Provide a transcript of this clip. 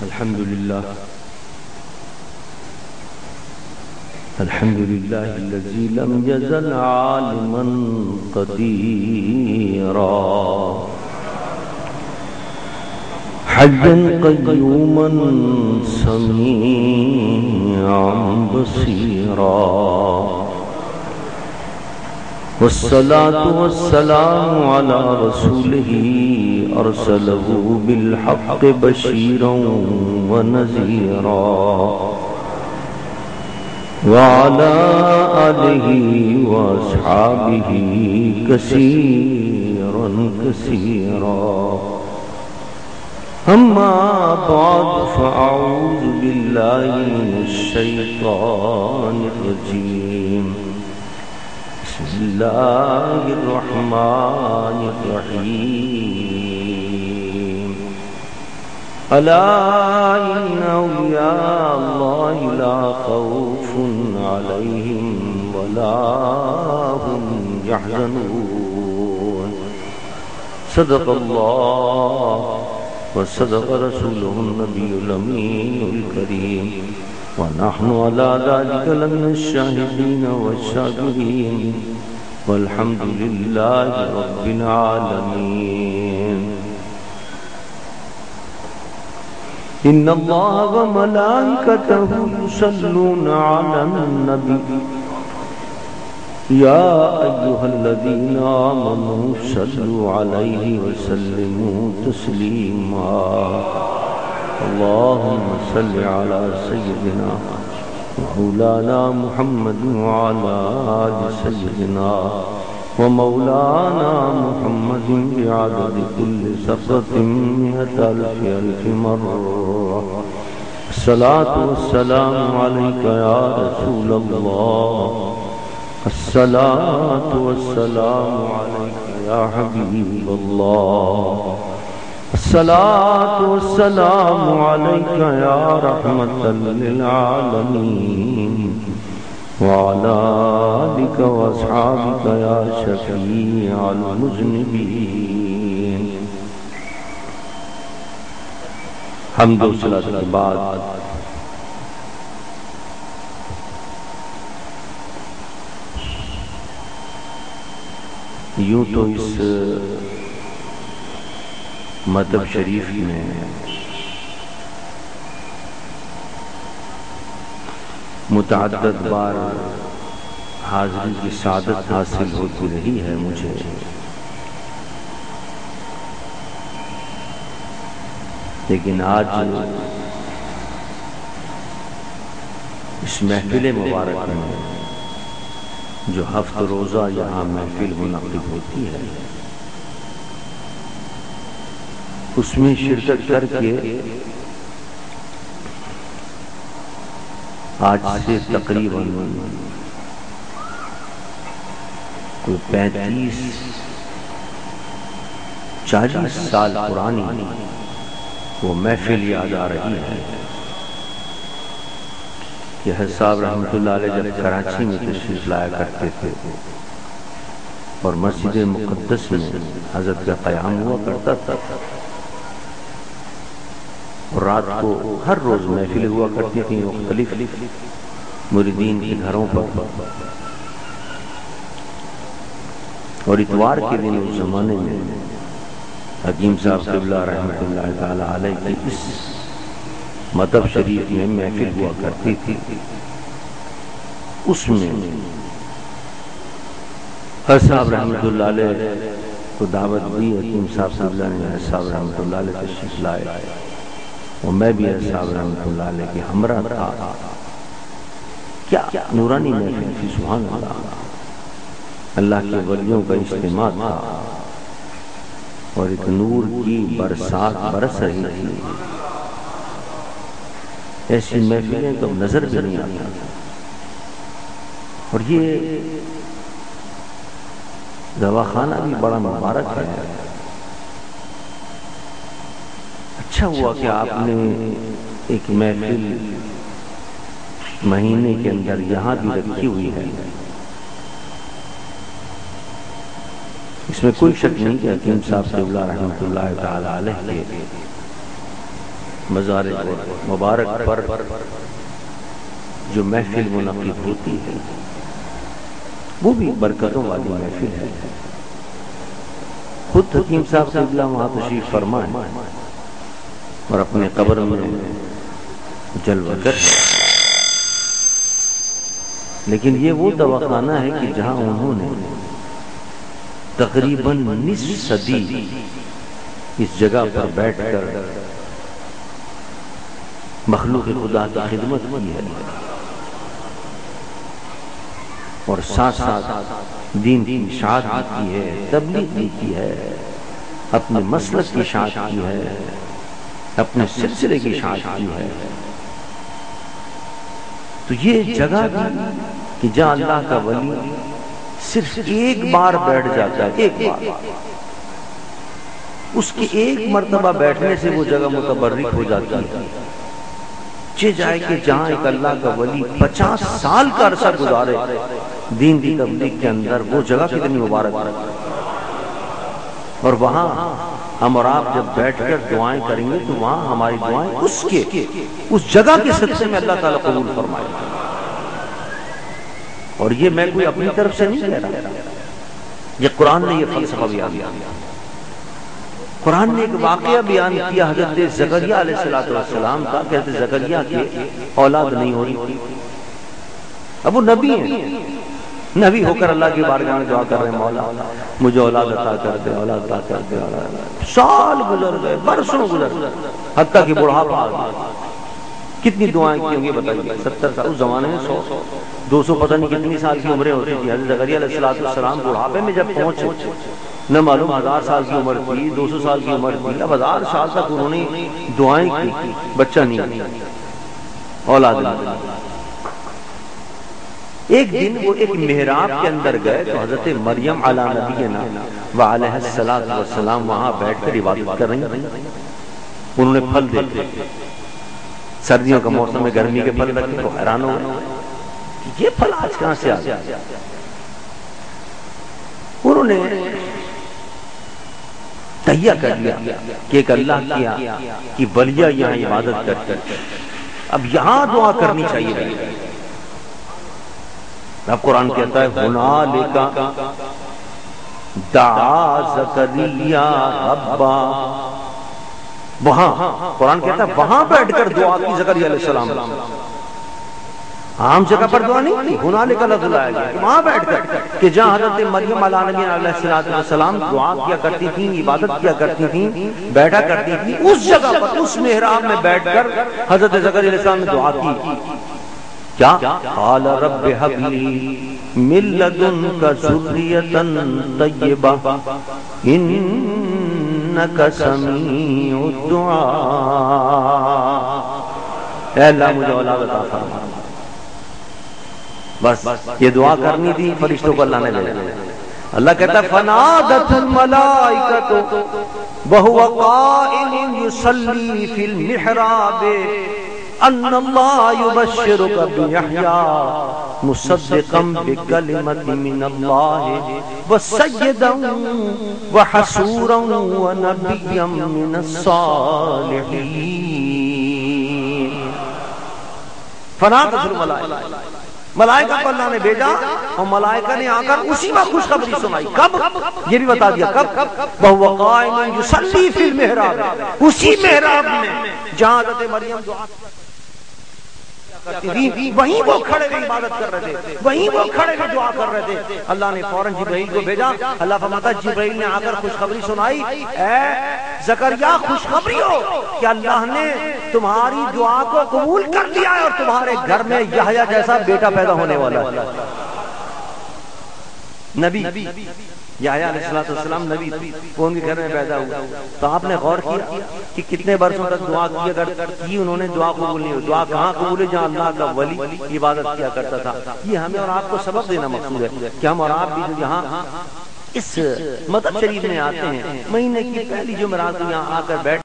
الحمد لله الذي لم يزل عالما قديرا حيا قيوما سميعا بصيرا والصلاة والسلام على رسوله أرسله بالحق بشيرا ونذيرا وعلى آله وأصحابه كثيرا كثيرا أما بعد فأعوذ بالله من الشيطان الرجيم بسم الله الرحمن الرحيم ألا إن أولياء الله لا خوف عليهم ولا هم يحزنون صدق الله وصدق رسوله النبي الأمين الكريم ونحن على ذلك لمن الشاهدين والشاكرين والحمد لله رب العالمين إن الله وملائكته يصلون على النبي يا أيها الذين آمنوا صلوا عليه وسلموا تسليما اللهم صل على سيدنا مولانا محمد وعلى آل سيدنا ومولانا محمد بعدد كل سفرة 100,000 مرة الصلاة والسلام عليك يا رسول الله الصلاة والسلام عليك يا حبيب الله الصلاة والسلام عليك يا رحمة للعالمين وعلى آلك وأصحابك يا شفيع المذنبين حمد و صلاۃ کے بعد یوں تو اس مطلب شریف میں متعدد بار حاضری کی سعادت حاصل ہوتی رہی ہے مجھے، لیکن آج اس محفل مبارک میں جو ہفتہ روزہ یہاں محفل منعقد ہوتی ہے اس میں شرکت کر کے آج سے تقریباً کوئی 35-40 سال پرانی وہ محفل یاد آ رہی ہے کہ حضرت صاحب رحمۃ اللہ علیہ جب کراچی میں تشریف لایا کرتے تھے اور مسجد مقدس میں حضرت کا قیام ہوا کرتا تھا اور رات کو ہر روز محفلیں ہوا کرتی تھیں مختلف مریدین کے گھروں پر، اور اتوار کے دن اس زمانے میں حکیم صاحب قبلہ رحمۃ اللہ تعالی علیہ کی اس مطب شریف میں محفل ہوا کرتی تھی۔ اس میں حضرت صاحب رحمۃ اللہ علیہ کو دعوت دی، حکیم صاحب قبلہ نے حضرت صاحب رحمۃ اللہ علیہ تشریف لائے اور میں بھی حضرت صاحب رحمۃ اللہ علیہ کے ہمراہ تھا۔ کیا نورانی محفل تھی، سبحان اللہ، اللہ کے ولیوں کا اجتماع تھا اور ایک نور کی برسات برس رہی تھی۔ ایسی محفلیں تو نظر بھی نہیں آتی، اور یہ دواخانہ بھی بڑا مبارک ہے۔ اچھا ہوا کہ آپ نے ایک محفل مہینے کے اندر یہاں بھی رکھی ہوئی ہے۔ اس میں کوئی شک نہیں کہ حکیم صاحب قبلہ رحمۃ اللہ تعالی علیہ کے مزار مبارک پر جو محفل منعقد ہوتی ہے وہ بھی برکتوں والی محفل ہے. خود حکیم صاحب سے اللہ وہاں تشریف فرمائے اور اپنے قبر میں جلوہ گر ہے، لیکن یہ وہ دواخانہ ہے کہ جہاں انہوں نے تقریباً نصف صدی اس جگہ پر بیٹھ کر مخلوق خدا کی خدمت کی ہے اور ساتھ ساتھ دین کی اشاعت بھی کی ہے، تبلیغ بھی کی ہے، اپنے مسلک کی اشاعت کی ہے، اپنے سلسلے کی اشاعت کی ہے. تو یہ جگہ بھی کہ جہاں اللہ کا ولی صرف ایک بار بیٹھ جاتا ہے، ایک بار، اس کی ایک مرتبہ بیٹھنے سے وہ جگہ متبرک ہو جاتی ہے. جائے کہ جہاں ایک اللہ کا ولی 50 سال کا عرصہ گزارے دین کی تبلیغ کے اندر، وہ جگہ کتنی مبارک ہے. اور وہاں ہم اور آپ جب بیٹھ کر دعائیں کریں گے تو وہاں ہماری دعائیں اس جگہ کے صدقے میں اللہ تعالیٰ قبول فرمائے. اور یہ میں کوئی اپنی طرف سے نہیں کہہ رہا، یہ قرآن نے یہ فلسفہ بیان کیا. قرآن نے ایک واقعہ بیان کیا حضرت زکریہ علیہ السلام کا، کہ حضرت زکریہ کی اولاد نہیں ہو رہی. اب وہ نبی ہیں، نبی ہو کر اللہ کی بارگاہ میں دعا کر رہے ہیں، مولا مجھے اولاد عطا کر دے، اولاد عطا کر دے. سال گزر گئے، برسوں گزر گئے، حتیٰ کہ بڑھاپا آ گیا. کتنی دعائیں کی ہوں گی بتائیے؟ 70 سال. اس زمانے میں 100 200 پتہ نہیں کتنی سال کی عمریں ہوتی تھی. حضرت زکریہ علیہ السلام بڑھاپے میں جب پہنچے، نہ معلوم 1000 سال کی عمر تھی، 200 سال کی عمر تھی، اب 1000 سال تک انہوں نے دعائیں کی، بچہ نہیں، اولاد نہیں. ایک دن وہ ایک محراب کے اندر گئے تو حضرت مریم علیہ نبینا وعلیہ السلام وہاں بیٹھ کر عبادت کر رہی ہیں. انہوں نے پھل دیکھے، سردیوں کا موسم میں گرمی کے پھل رکھے تو حیران ہو گئے، یہ پھل آج کہاں سے آ گیا. انہوں نے تہیہ کر لیا کہ ایک اللہ کیا کہ ولیہ یہاں عبادت کرتے، اب یہاں دعا کرنی چاہیے. اب قرآن کہتا ہے ہنالک دعا زکریا ربا، وہاں قرآن کہتا ہے وہاں بیٹھ کر دعا کی زکریا علیہ السلام. عام جگہ پر دعا نہیں کی، ہنالک لفظ لایا گیا کہ وہاں بیٹھ کر، کہ جہاں حضرت مریم علیہ السلام دعا کیا کرتی تھیں، عبادت کیا کرتی تھیں، بیٹھا کرتی تھیں، اس جگہ پر اس محراب میں بیٹھ کر حضرت زکریا علیہ السلام نے دعا کی. کیا؟ قال رب هب لي من لدنك ذرية طيبة إنك سميع الدعاء. اے اللہ مجھے اولاد عطا فرما. بس یہ دعا کرنی تھی، فرشتوں کو اللہ نے بھیجا. اللہ کہتا ہے فنادت الملائکۃ وهو قائم يصلي في المحراب ان اللہ یبشرک بیحییٰ مصدقا بکلمۃ من اللہ وسیدا وحسورا ونبیا من الصالحین. فنادت الملائکہ، ملائکہ کو اللہ نے بھیجا اور ملائکہ نے آ کر اسی وقت خوشخبری سنائی. کب؟ یہ بھی بتا دیا کب. وَهُوَ قَائِمٌ يُصَلِّي فِي الْمِحْرَابِ، اسی محراب میں جہاں حضرت مریم دعا کرتی تھی، وہیں وہ کھڑے ہوئے عبادت کر رہے تھے، وہیں وہ کھڑے ہوئے دعا کر رہے تھے. اللہ نے فوراً جبرائیل کو بھیجا. اللہ فرماتا جبرائیل نے آ کر خوشخبری سنائی، اے زکریا خوشخبری ہو کہ اللہ نے تمہاری دعا کو قبول کر لیا ہے اور تمہارے گھر میں یحییٰ جیسا بیٹا پیدا ہونے والا ہے. نبی یحییٰ علیہ السلام نبی وہ ان کے گھر میں پیدا ہوا. تو آپ نے غور کیا کہ کتنے برسوں تک دعا کی، اگر کی انہوں نے دعا قبول نہیں ہوئی. دعا کہاں قبول ہے؟ جہاں اللہ کا ولی عبادت کیا کرتا تھا. یہ ہمیں اور آپ کو سبق دینا مقصود ہے کہ ہم اور آپ بھی جو یہاں اس مدد شریف میں آتے ہیں، مہینے کی پہلی جمعرات کو یہاں آ کر بیٹھ